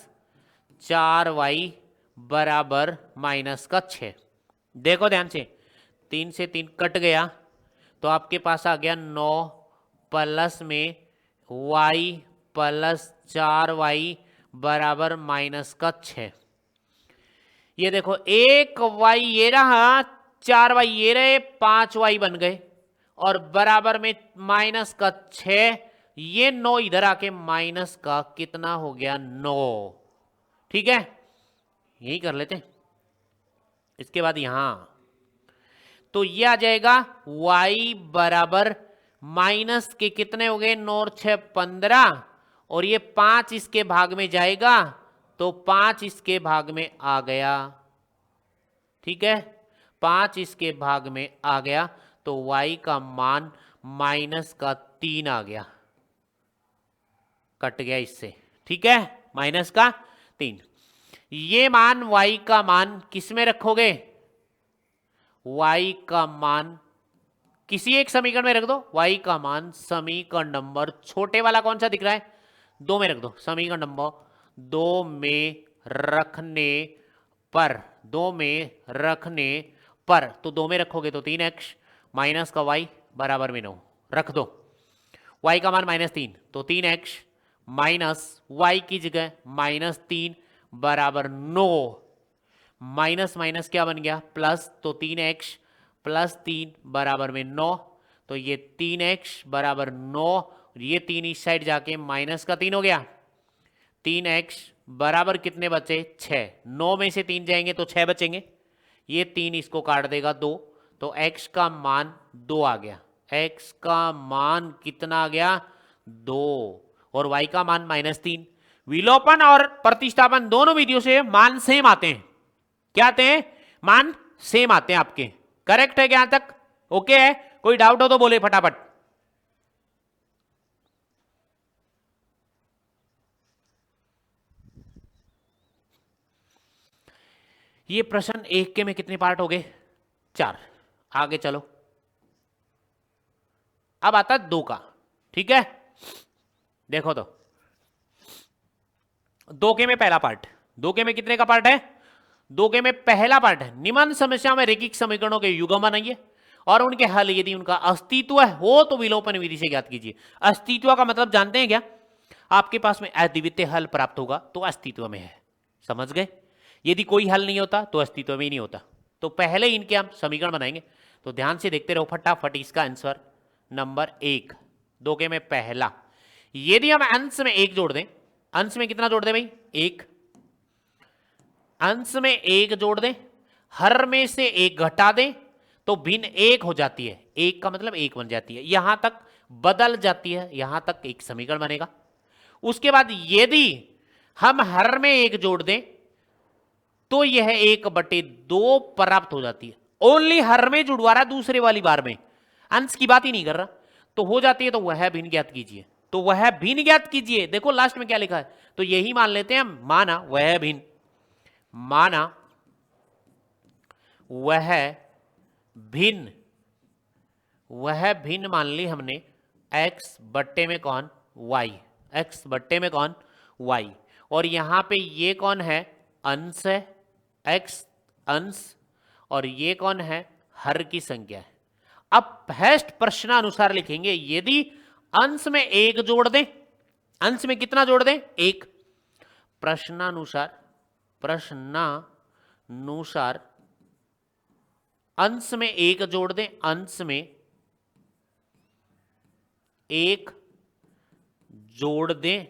4y बराबर माइनस का 6। देखो ध्यान से, 3 से 3 कट गया तो आपके पास आ गया 9 प्लस में y प्लस 4y बराबर माइनस का 6। ये देखो एक y ये रहा, 4y ये रहे, 5y बन गए और बराबर में माइनस का 6। ये 9 इधर आके माइनस का कितना हो गया 9। ठीक है, यही कर लेते हैं। इसके बाद यहां तो ये आ जाएगा y बराबर माइनस के कितने हो गए 9 और 6 15 और ये 5 इसके भाग में जाएगा तो 5 इसके भाग में आ गया। ठीक है, 5 इसके भाग में आ गया तो y का मान माइनस का 3 आ गया, कट गया इससे। ठीक है, माइनस का 3। ये मान y का मान किस में रखोगे? y का मान किसी एक समीकरण में रख दो। y का मान समीकरण नंबर छोटे वाला कौन सा दिख रहा है 2 में रख दो। समीकरण नंबर 2 में रखने पर, 2 में रखने पर, तो 2 में रखोगे तो 3x माइनस का y बराबर में 9 रख दो। y का मान -3 तो 3x माइनस y की जगह -3 बराबर 9। माइनस माइनस क्या बन गया प्लस, तो 3x प्लस 3 बराबर में 9। तो ये 3x बराबर 9, ये 3 इस साइड जाके माइनस का 3 हो गया। 3x बराबर कितने बचे 6। 9 में से 3 जाएंगे तो 6 बचेंगे। ये 3 इसको काट देगा 2, तो x का मान 2 आ गया। x का मान कितना आ गया 2 और y का मान -3। विलोपन और प्रतिस्थापन दोनों विधियों से मान सेम आते हैं। क्या आते हैं? मान सेम आते हैं आपके। करेक्ट है क्या यहां तक? ओके है? कोई डाउट हो तो बोले फटाफट। ये प्रश्न 1 के में कितने पार्ट हो गए 4। आगे चलो, अब आता है 2 का। ठीक है, देखो तो 2 के में पहला पार्ट, 2 के में कितने का पार्ट है 2 के में पहला पार्ट है निम्न समस्या में रेखिक समीकरणों के युग्म बनाइए और उनके हल यदि उनका अस्तित्व हो तो विलोपन विधि से ज्ञात कीजिए। अस्तित्व का मतलब जानते हैं क्या? आपके पास में अद्वितीय हल प्राप्त होगा तो अस्तित्व में है। समझ गए? यदि कोई हल नहीं होता तो अस्तित्व में ही नहीं होता। तो पहले इनके हम समीकरण बनाएंगे, तो ध्यान से देखते रहो फटाफट। इसका आंसर नंबर 1 2 के में पहला, यदि हम अंश में 1 जोड़ दें, अंश में कितना जोड़ दें भाई 1, अंश में 1 जोड़ दें, हर में से 1 घटा दें तो भिन्न 1 हो जाती है। 1 का मतलब 1 बन जाती है, यहां तक बदल जाती है, यहां तक एक समीकरण बनेगा। उसके बाद यदि हम हर में 1 जोड़ दें तो यह 1/2 प्राप्त हो जाती है। ओनली हर में जुड़वा रहा, दूसरे वाली बार में अंश की बात ही नहीं कर रहा, तो हो जाती है। तो वह भिन्न ज्ञात कीजिए, तो वह भिन्न ज्ञात कीजिए। देखो लास्ट में क्या लिखा है, तो यही मान लेते हैं हम। माना वह भिन्न, माना वह भिन्न, वह भिन्न मान ली हमने x बट्टे में कौन y, x बट्टे में कौन y, और यहां पे ये कौन है अंश है, x अंश, और ये कौन है हर की संख्या है। अब फर्स्ट प्रश्नानुसार लिखेंगे, यदि अंश में 1 जोड़ दें, अंश में कितना जोड़ दें 1, प्रश्नानुसार, प्रश्नानुसार अंश में 1 जोड़ दें, अंश में 1 जोड़ दें,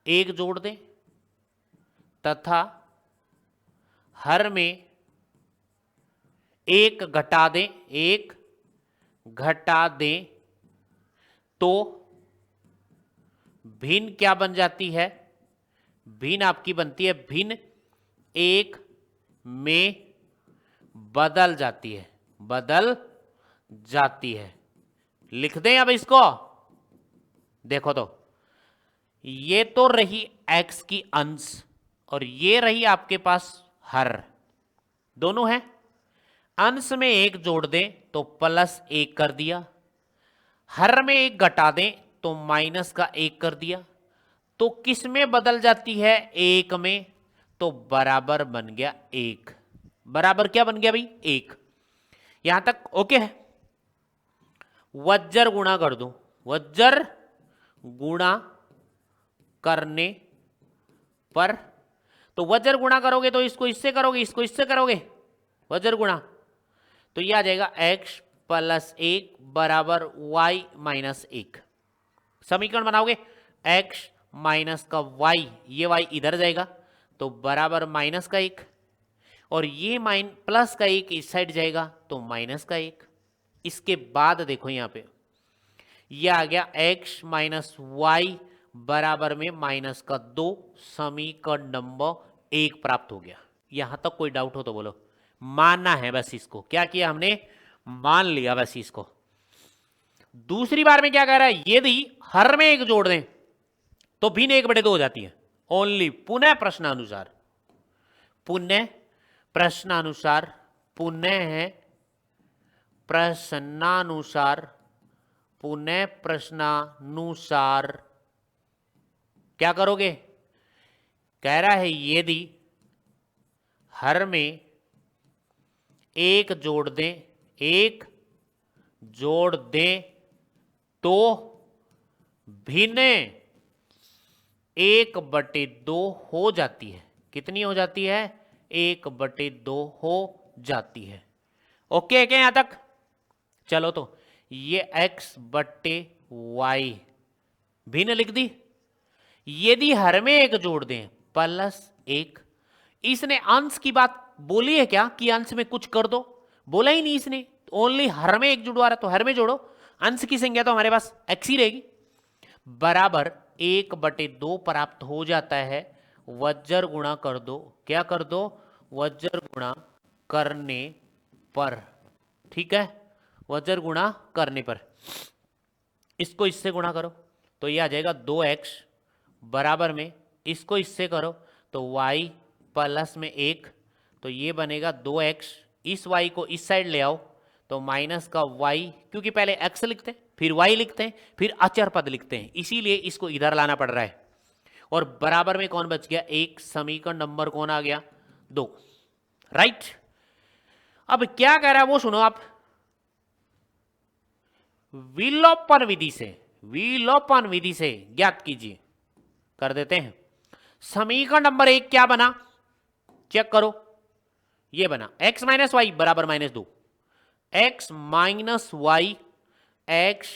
1 जोड़ दें तथा हर में 1 घटा दें, 1 घटा दें तो भिन्न क्या बन जाती है? भिन्न आपकी बनती है, भिन्न 1 में बदल जाती है, बदल जाती है। लिख दें अब इसको। देखो तो ये तो रही x की अंश और ये रही आपके पास हर, दोनों है। अंश में एक जोड़ दें तो प्लस एक कर दिया, हर में एक घटा दें तो माइनस का एक कर दिया, तो किस में बदल जाती है? एक में। तो बराबर बन गया एक। बराबर क्या बन गया भाई? एक। यहां तक ओके है। वज्र गुणा कर दो, वज्र गुणा करने पर, तो वज्र गुणा करोगे तो इसको इससे करोगे, इसको इससे करोगे, वज्र गुणा, तो ये आ जाएगा x प्लस एक बराबर y माइनस एक। समीकरण बनाओगे x माइनस का y, ये y इधर जाएगा तो बराबर माइनस का एक, और ये प्लस का एक इस साइड जाएगा तो माइनस का एक। इसके बाद देखो यहां पे ये आ गया x माइनस वाई बराबर में माइनस का दो, समीकरण नंबर एक प्राप्त हो गया। यहां तक कोई डाउट हो तो बोलो। मानना है बस इसको, क्या किया हमने? मान लिया बस इसको। दूसरी बार में क्या कह रहा है? यदि हर में एक जोड़ दें तो भिन्न एक बटे दो हो जाती है। ओनली पुनः प्रश्नानुसार, पुनः प्रश्नानुसार, पुनः प्रश्नानुसार, पुनः प्रश्नानुसार क्या करोगे? कह रहा है यदि हर में एक जोड़ दें, एक जोड़ दें तो भिन्न एक बटे दो हो जाती है। कितनी हो जाती है? एक बटे दो हो जाती है। ओके क्या यहां तक? चलो तो ये x बट्टे वाई भिन्न लिख दी। यदि हर में एक जोड़ दें प्लस एक, इसने अंश की बात बोली है क्या कि अंश में कुछ कर दो? बोला ही नहीं इसने, ओनली हर में एक जुड़वा रहा तो हर में जोड़ो, अंश की संख्या तो हमारे पास x ही रहेगी। बराबर एक बटे दो प्राप्त हो जाता है। वज्र गुणा कर दो, क्या कर दो? वज्र गुणा करने पर, ठीक है, वज्र गुणा करने पर इसको इससे गुणा करो तो ये आ जाएगा 2x बराबर में इसको इससे करो तो y प्लस में एक, तो ये बनेगा 2x। इस y को इस साइड ले आओ तो माइनस का y, क्योंकि पहले x लिखते हैं फिर y लिखते हैं फिर अचर पद लिखते हैं, इसीलिए इसको इधर लाना पड़ रहा है। और बराबर में कौन बच गया? एक। समीकरण नंबर कौन आ गया? 2। राइट। अब क्या कह रहा है वो सुनो आप। विलोपन विधि से, विलोपन विधि से ज्ञात कीजिए। कर देते हैं। समीकरण नंबर एक क्या बना? चेक करो। ये बना x माइनस वाई बराबर माइनस दो, x minus y, x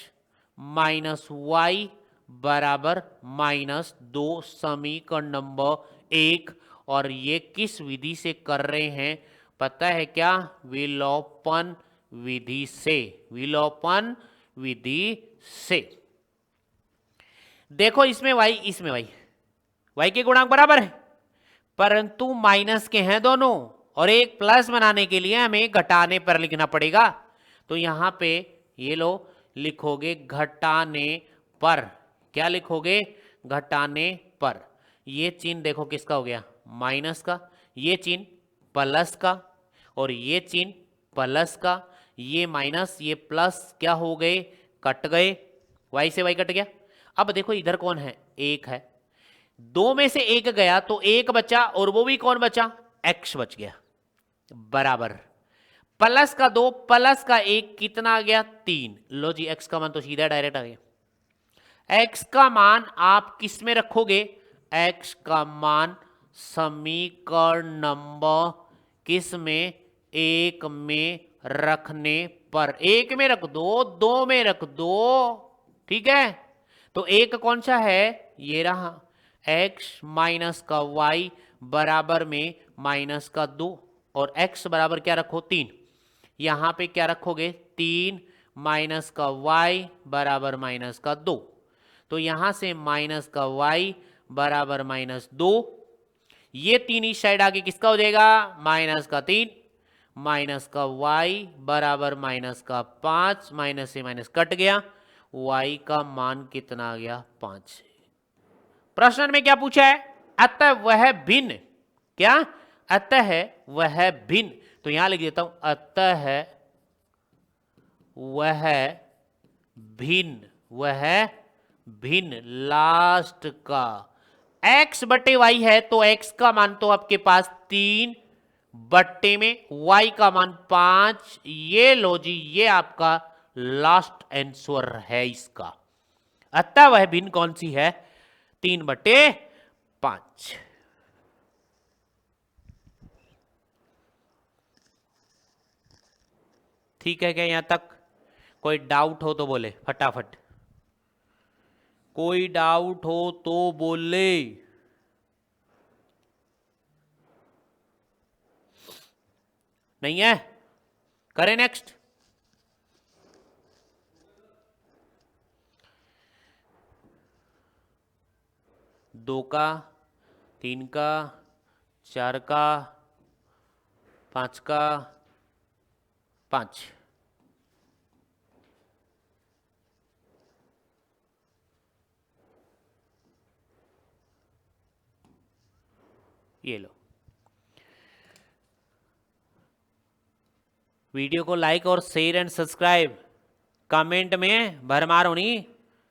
minus y बराबर माइनस दो, समीकरण नंबर एक। और ये किस विधि से कर रहे हैं पता है क्या? विलोपन विधि से, विलोपन विधि से। देखो इसमें y, इसमें y के गुणांक बराबर है परंतु माइनस के हैं दोनों, और एक प्लस बनाने के लिए हमें घटाने पर लिखना पड़ेगा। तो यहां पे ये लो लिखोगे घटाने पर। क्या लिखोगे? घटाने पर। ये चिन्ह देखो किसका हो गया? माइनस का, ये चिन्ह प्लस का, और ये चिन्ह प्लस का, ये माइनस ये प्लस क्या हो गए? कट गए, y से y कट गया। अब देखो इधर कौन है? एक है, दो में से एक गया तो एक बचा, और वो भी कौन बचा? x बच गया। बराबर प्लस का दो प्लस का एक कितना आ गया? 3। लो जी x का मान तो सीधा डायरेक्ट आ गया। x का मान आप किस में रखोगे? x का मान समीकरण नंबर किस में? एक में रखने पर। एक में रख दो, दो में रख दो, ठीक है। तो एक कौन सा है? ये रहा, x माइनस का y बराबर में माइनस का 2, और x बराबर क्या रखो? 3। यहां पे क्या रखोगे? 3 माइनस का y बराबर माइनस का 2। तो यहां से माइनस का y बराबर माइनस 2, ये 3 इस साइड आगे किसका हो जाएगा? माइनस का 3, माइनस का y बराबर माइनस का 5, माइनस से माइनस कट गया, y का मान कितना आ गया? 5। प्रश्न में क्या पूछा है? अतः वह भिन्न, क्या? अतः वह भिन्न तो यहां लिख देता हूं अतः वह भिन्न लास्ट का x बटे y है तो x का मान तो आपके पास 3 बट्टे में y का मान 5। ये लो जी, ये आपका लास्ट आंसर है इसका। अतः वह भिन्न कौन सी है? 3/5। ठीक है क्या? यहां तक कोई डाउट हो तो बोले फटाफट, कोई डाउट हो तो बोले। नहीं है? करें नेक्स्ट। दो का, 3 का, 4 का, 5 का, 5। ये लो, वीडियो को लाइक और शेयर एंड सब्सक्राइब, कमेंट में भरमार होनी।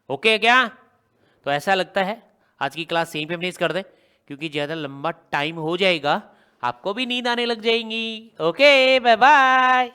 ओके क्या? तो ऐसा लगता है आज की क्लास यहीं पे फिनिश कर दे, क्योंकि ज़्यादा लंबा टाइम हो जाएगा, आपको भी नींद आने लग जाएंगी। Okay, bye bye.